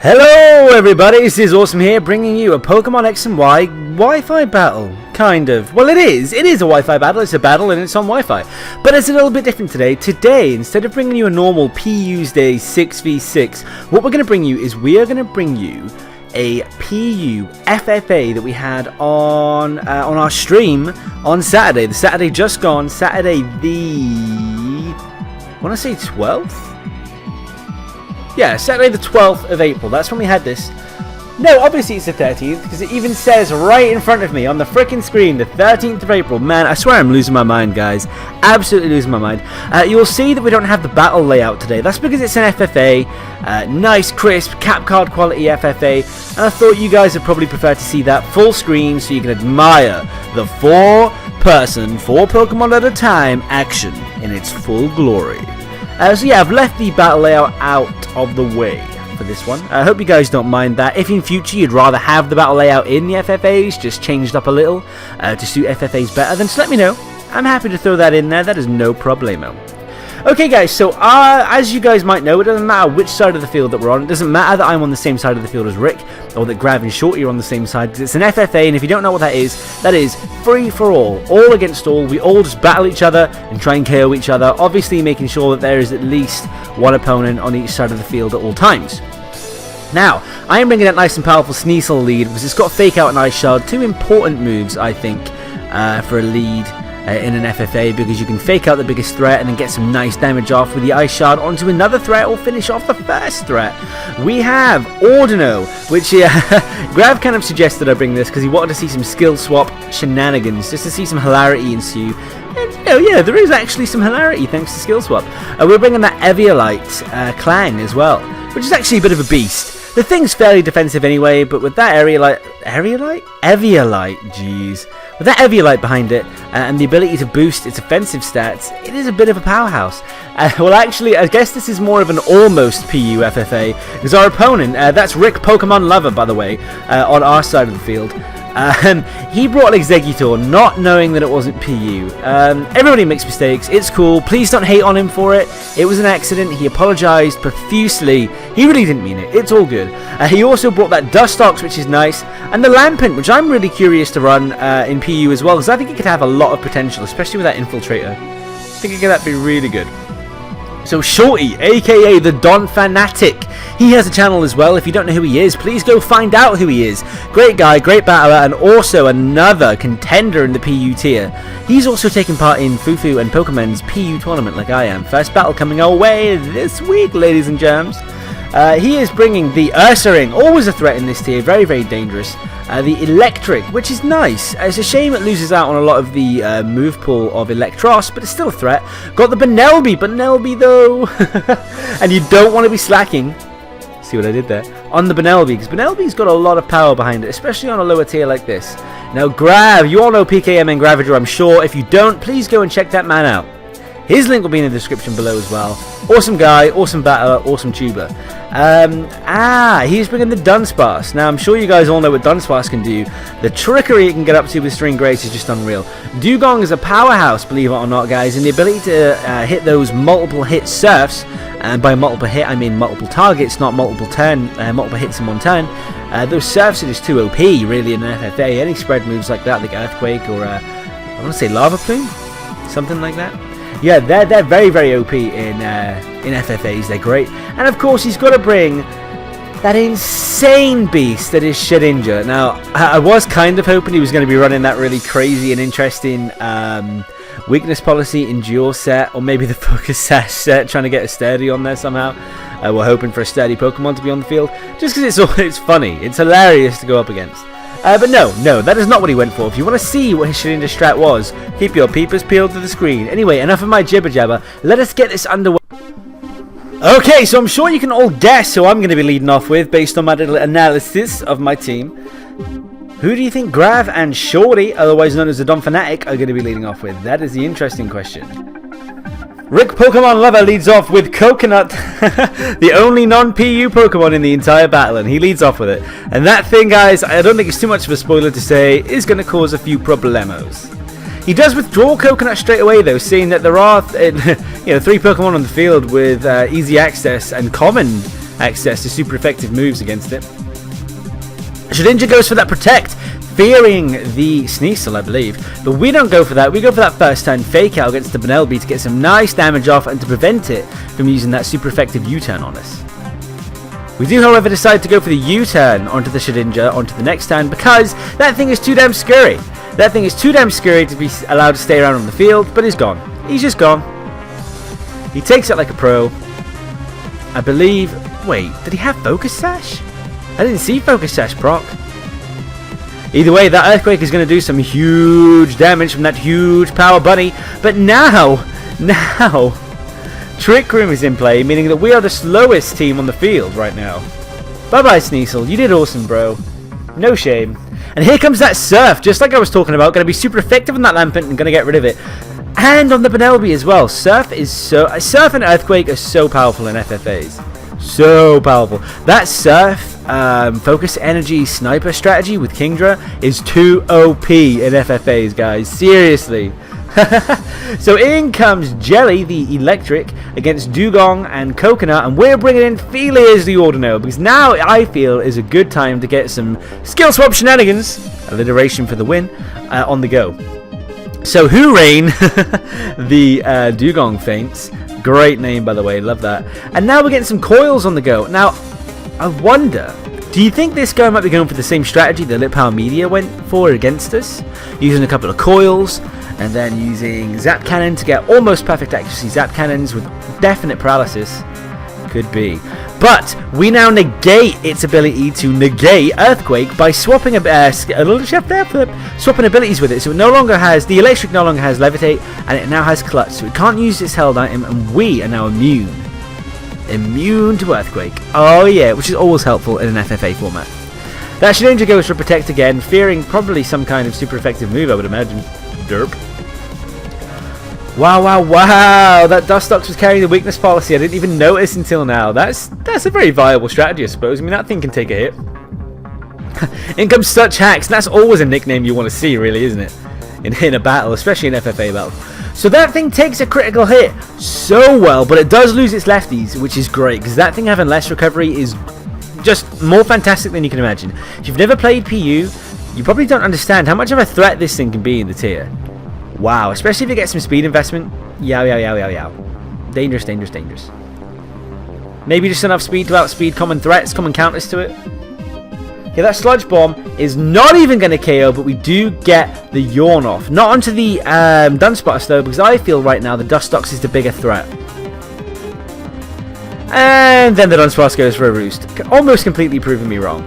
Hello everybody, Scizorsome here, bringing you a Pokemon X and Y Wi-Fi battle. Kind of. Well, it is a Wi-Fi battle, it's a battle and it's on Wi-Fi. But it's a little bit different today. Today, instead of bringing you a normal PU-esday 6v6, what we're going to bring you is we are going to bring you a PU FFA that we had on our stream on Saturday. The Saturday just gone, Saturday the... I want to say 12th? Yeah, Saturday the 12th of April. That's when we had this. No, obviously it's the 13th, because it even says right in front of me on the frickin' screen, the 13th of April. Man, I swear I'm losing my mind, guys. Absolutely losing my mind. You'll see that we don't have the battle layout today. That's because it's an FFA. Nice, crisp, cap card quality FFA. And I thought you guys would probably prefer to see that full screen so you can admire the 4-person, 4 Pokemon at a time action in its full glory. So yeah, I've left the battle layout out of the way for this one. I hope you guys don't mind that. If in future you'd rather have the battle layout in the FFAs, just changed up a little to suit FFAs better, then just let me know. I'm happy to throw that in there. That is no problemo. Okay guys, so as you guys might know, it doesn't matter which side of the field that we're on. It doesn't matter that I'm on the same side of the field as Rick, or that Grav and Shorty are on the same side, because it's an FFA, and if you don't know what that is free for all against all. We all just battle each other and try and KO each other, obviously making sure that there is at least one opponent on each side of the field at all times. Now, I am bringing that nice and powerful Sneasel lead, because it's got Fake Out and Ice Shard, 2 important moves, I think, for a lead in an FFA, because you can fake out the biggest threat and then get some nice damage off with the Ice Shard onto another threat or finish off the first threat. We have Ordino, which Grav kind of suggested I bring this because he wanted to see some skill swap shenanigans, just to see some hilarity ensue. And yeah, there is actually some hilarity thanks to skill swap. We're bringing that Eviolite Clang as well, which is actually a bit of a beast. The thing's fairly defensive anyway, but with that Eviolite, jeez. With that Eviolite behind it, and the ability to boost its offensive stats, it is a bit of a powerhouse. Well, actually, I guess this is more of an almost PU FFA, because our opponent, that's Rick Pokemon Lover, by the way, on our side of the field. He brought an Exeggutor, not knowing that it wasn't PU. Everybody makes mistakes, it's cool, please don't hate on him for it. It was an accident, he apologised profusely, he really didn't mean it, it's all good. He also brought that Dustox, which is nice, and the Lampent, which I'm really curious to run in PU as well, because I think it could have a lot of potential, especially with that Infiltrator. I think that'd be really good. So Shorty, aka the Donphanatic, he has a channel as well. If you don't know who he is, please go find out who he is. Great guy, great battler, and also another contender in the PU tier. He's also taking part in Fufu and Pokemon's PU tournament like I am. First battle coming our way this week, ladies and germs. He is bringing the Ursaring, always a threat in this tier, very, very dangerous. The Electric, which is nice. It's a shame it loses out on a lot of the move pool of Electros, but it's still a threat. Got the Benelby though. And you don't want to be slacking. See what I did there? On the Benelby, because Benelby's got a lot of power behind it, especially on a lower tier like this. Now Grav, you all know PKM and Gravager, I'm sure. If you don't, please go and check that man out. His link will be in the description below as well. Awesome guy, awesome battler, awesome tuber. He's bringing the Dunsparce. Now, I'm sure you guys all know what Dunsparce can do. The trickery it can get up to with String Grace is just unreal. Dugong is a powerhouse, believe it or not, guys, and the ability to hit those multiple hit surfs, and by multiple hit, I mean multiple targets, not multiple hits in one turn. Those surfs are just too OP, really, in an FFA. Any spread moves like that, like Earthquake or, I want to say Lava Plume? Something like that. Yeah, they're very, very OP in FFAs. They're great. And of course, he's got to bring that insane beast that is Shedinja. Now, I was kind of hoping he was going to be running that really crazy and interesting weakness policy Endure set, or maybe the Focus Sash set, trying to get a Sturdy on there somehow. We're hoping for a Sturdy Pokemon to be on the field, just because it's funny. It's hilarious to go up against. But no, that is not what he went for. If you want to see what his Shedinja strat was, keep your peepers peeled to the screen. Anyway, enough of my jibber jabber. Let us get this underway. Okay, so I'm sure you can all guess who I'm going to be leading off with based on my little analysis of my team. Who do you think Grav and Shorty, otherwise known as the Donphanatic, are going to be leading off with? That is the interesting question. Rick Pokemon Lover leads off with Coconut, the only non-PU Pokemon in the entire battle, and he leads off with it. And that thing, guys, I don't think it's too much of a spoiler to say, is going to cause a few problemos. He does withdraw Coconut straight away, though, seeing that there are 3 Pokemon on the field with easy access and common access to super effective moves against it. Shedinja goes for that protect, fearing the Sneasel, I believe. But we don't go for that. We go for that first turn fake out against the Benelby to get some nice damage off and to prevent it from using that super effective U-turn on us. We do, however, decide to go for the U-turn onto the Shedinja onto the next turn because that thing is too damn scary. That thing is too damn scary to be allowed to stay around on the field, but he's gone. He's just gone. He takes it like a pro. I believe... Wait, did he have Focus Sash? I didn't see Focus Sash proc. Either way, that Earthquake is going to do some huge damage from that huge power bunny. But now, Trick Room is in play, meaning that we are the slowest team on the field right now. Bye-bye, Sneasel. You did awesome, bro. No shame. And here comes that Surf, just like I was talking about. Going to be super effective on that Lampent and going to get rid of it. And on the Benelby as well. Surf and Earthquake are so powerful in FFAs. So powerful. That Surf Focus Energy Sniper strategy with Kingdra is too OP in FFAs, guys. Seriously. So in comes Jelly, the Electric, against Dugong and Coconut, and we're bringing in Felia's the Ordino, because now I feel is a good time to get some skill swap shenanigans, alliteration for the win, on the go. So Hurain, the Dugong Faints, great name by the way, love that. And now we're getting some coils on the go. Now, I wonder, do you think this guy might be going for the same strategy that Lit Power Media went for against us? Using a couple of coils, and then using Zap Cannon to get almost perfect accuracy Zap Cannons with definite paralysis. Could be. But we now negate its ability to negate Earthquake by swapping swapping abilities with it. So it no longer has, the Electric no longer has Levitate, and it now has Clutch. So it can't use its held item, and we are now immune. Immune to Earthquake. Oh yeah, which is always helpful in an FFA format. That Shedinja goes for Protect again, fearing probably some kind of super effective move, I would imagine. Derp. Wow. That Dustox was carrying the weakness policy. I didn't even notice until now. That's a very viable strategy, I suppose. I mean, that thing can take a hit. In comes Such Hacks. That's always a nickname you want to see, really, isn't it? In a battle, especially in FFA battle. So that thing takes a critical hit so well, but it does lose its lefties, which is great, because that thing having less recovery is just more fantastic than you can imagine. If you've never played PU, you probably don't understand how much of a threat this thing can be in the tier. Wow, especially if you get some speed investment. Yow. Dangerous. Maybe just enough speed to outspeed common threats, common counters to it. Okay, that Sludge Bomb is not even going to KO, but we do get the Yawn off. Not onto the Dunsparce though, because I feel right now the Dustox is the bigger threat. And then the Dunsparce goes for a Roost. Almost completely proving me wrong.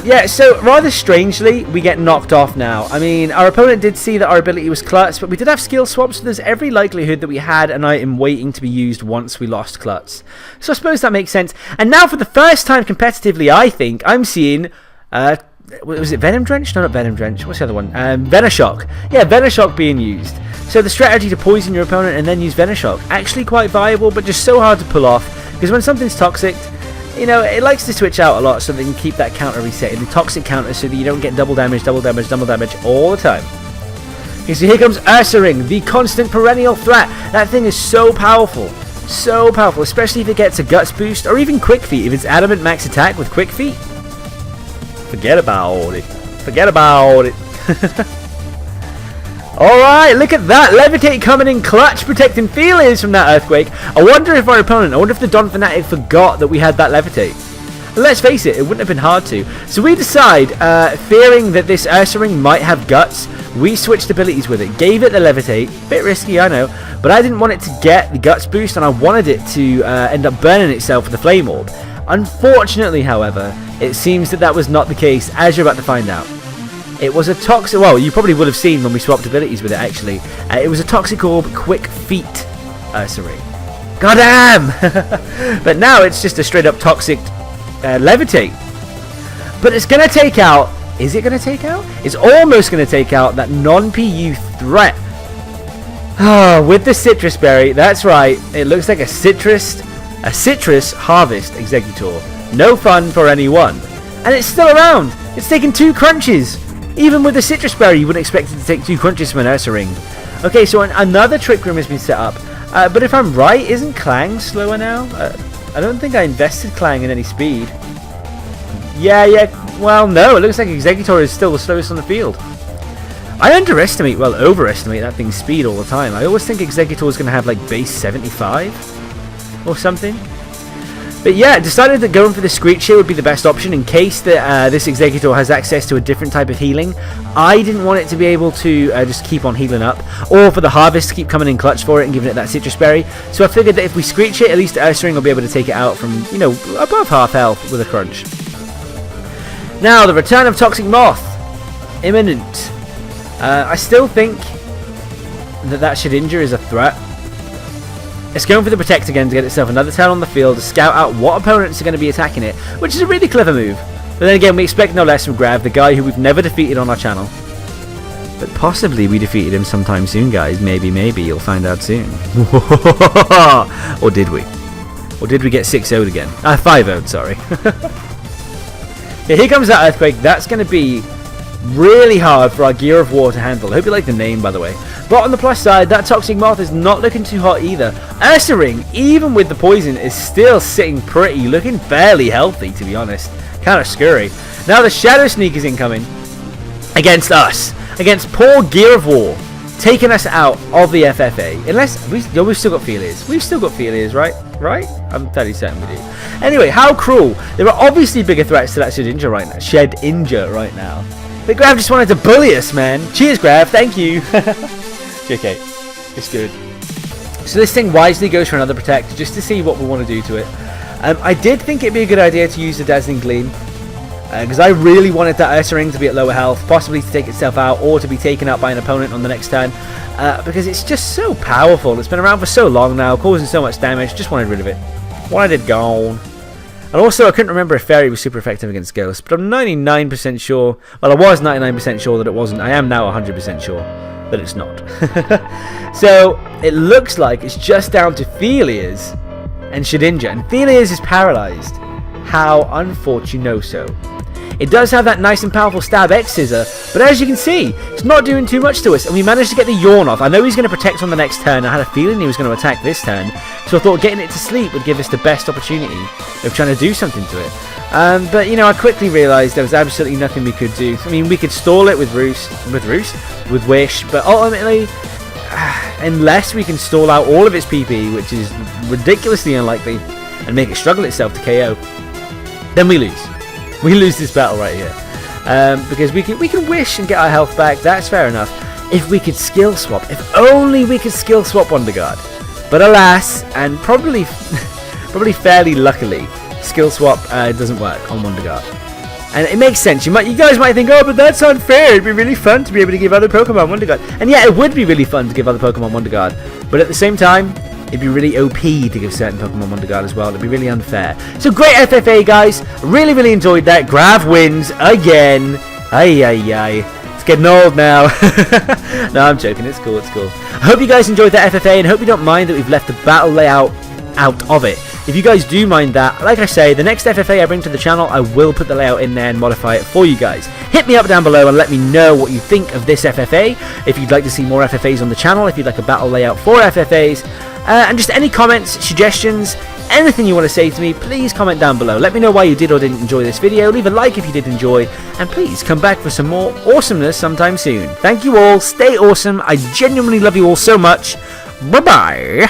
Yeah, so rather strangely, we get knocked off now. I mean, our opponent did see that our ability was Klutz, but we did have skill swaps, so there's every likelihood that we had an item waiting to be used once we lost Klutz. So I suppose that makes sense. And now for the first time competitively, I think, I'm seeing... was it Venom Drench? No, not Venom Drench. What's the other one? Venoshock. Yeah, Venoshock being used. So the strategy to poison your opponent and then use Venoshock, actually quite viable, but just so hard to pull off. Because when something's toxic... You know, it likes to switch out a lot so they can keep that counter reset in the toxic counter so that you don't get double damage all the time. Okay, so here comes Ursaring, the constant perennial threat. That thing is so powerful, especially if it gets a Guts boost or even Quick Feet. If it's Adamant max attack with Quick Feet, forget about it. Alright, look at that. Levitate coming in clutch, protecting Felia's from that Earthquake. I wonder if the Donphanatic forgot that we had that Levitate. Let's face it, it wouldn't have been hard to. So we decide, fearing that this Ursaring might have Guts, we switched abilities with it. Gave it the Levitate. Bit risky, I know. But I didn't want it to get the Guts boost, and I wanted it to end up burning itself with the Flame Orb. Unfortunately, however, it seems that was not the case, as you're about to find out. It was a toxic... Well, you probably would have seen when we swapped abilities with it, actually. It was a Toxic Orb Quick Feet Ursaring. Goddamn! But now it's just a straight-up Toxic Levitate. But it's going to take out... Is it going to take out? It's almost going to take out that non-PU threat. With the Citrus Berry. That's right. It looks like a citrus harvest executor. No fun for anyone. And it's still around. It's taken 2 crunches. Even with the Citrus Berry, you wouldn't expect it to take 2 crunches from an Ursaring. Okay, so another Trick Room has been set up. But if I'm right, isn't Clang slower now? I don't think I invested Clang in any speed. Yeah, well, no, it looks like Exeggutor is still the slowest on the field. I overestimate that thing's speed all the time. I always think Exeggutor is going to have like base 75 or something. But yeah, decided that going for the Screech here would be the best option in case that this Exeggutor has access to a different type of healing. I didn't want it to be able to just keep on healing up, or for the Harvest to keep coming in clutch for it and giving it that Citrus Berry. So I figured that if we Screech it, at least Ursaring will be able to take it out from, you know, above half health with a crunch. Now, the return of Toxic Moth. Imminent. I still think that Shedinja is a threat. It's going for the Protect again to get itself another turn on the field to scout out what opponents are going to be attacking it, which is a really clever move. But then again, we expect no less from Grav, the guy who we've never defeated on our channel. But possibly we defeated him sometime soon, guys. Maybe, you'll find out soon. Or did we? Or did we get 6-0'd again? 5-0'd, sorry. Yeah, here comes that Earthquake. That's going to be really hard for our Gear of War to handle. I hope you like the name, by the way. But on the plus side, that Toxic Moth is not looking too hot either. Ursaring, even with the poison, is still sitting pretty, looking fairly healthy, to be honest. Kind of scurry. Now the Shadow Sneak is incoming against us, against poor Gear of War, taking us out of the FFA. Unless we've still got Felias. We've still got Felias, right? I'm fairly certain we do. Anyway, how cruel. There are obviously bigger threats to that Shedinja right now. But Grav just wanted to bully us, man. Cheers, Grav. Thank you. Okay, it's good. So this thing wisely goes for another Protect just to see what we want to do to it. I did think it'd be a good idea to use the Dazzling Gleam, because I really wanted that Ursaring to be at lower health, possibly to take itself out or to be taken out by an opponent on the next turn, because it's just so powerful. It's been around for so long now, causing so much damage. Just wanted rid of it. Wanted it gone. And also, I couldn't remember if Fairy was super effective against Ghost, but I'm 99% sure. Well, I was 99% sure that it wasn't. I am now 100% sure that it's not. So it looks like it's just down to Felias and Shedinja, and Felias is paralyzed. How unfortunoso. It does have that nice and powerful Stab X Scissor, but as you can see, it's not doing too much to us, and we managed to get the Yawn off. I know he's going to Protect on the next turn. I had a feeling he was going to attack this turn, so I thought getting it to sleep would give us the best opportunity of trying to do something to it. But, you know, I quickly realised there was absolutely nothing we could do. I mean, we could stall it with Wish, but ultimately, unless we can stall out all of its PP, which is ridiculously unlikely, and make it struggle itself to KO, then we lose. We lose this battle right here. Because we can Wish and get our health back, that's fair enough. If we could skill swap, if only we could skill swap Wonder Guard. But alas, and probably fairly luckily, skill swap doesn't work on Wonder Guard. And it makes sense. You guys might think, oh, but that's unfair. It'd be really fun to be able to give other Pokemon Wonder Guard. And yeah, it would be really fun to give other Pokemon Wonder Guard. But at the same time, it'd be really OP to give certain Pokemon Wonder Guard as well. It'd be really unfair. So great FFA, guys. Really enjoyed that. Grav wins again. It's getting old now. No, I'm joking. It's cool. I hope you guys enjoyed that FFA, and hope you don't mind that we've left the battle layout out of it. If you guys do mind that, like I say, the next FFA I bring to the channel, I will put the layout in there and modify it for you guys. Hit me up down below and let me know what you think of this FFA. If you'd like to see more FFAs on the channel, if you'd like a battle layout for FFAs, and just any comments, suggestions, anything you want to say to me, please comment down below. Let me know why you did or didn't enjoy this video. Leave a like if you did enjoy, and please come back for some more awesomeness sometime soon. Thank you all. Stay awesome. I genuinely love you all so much. Bye-bye.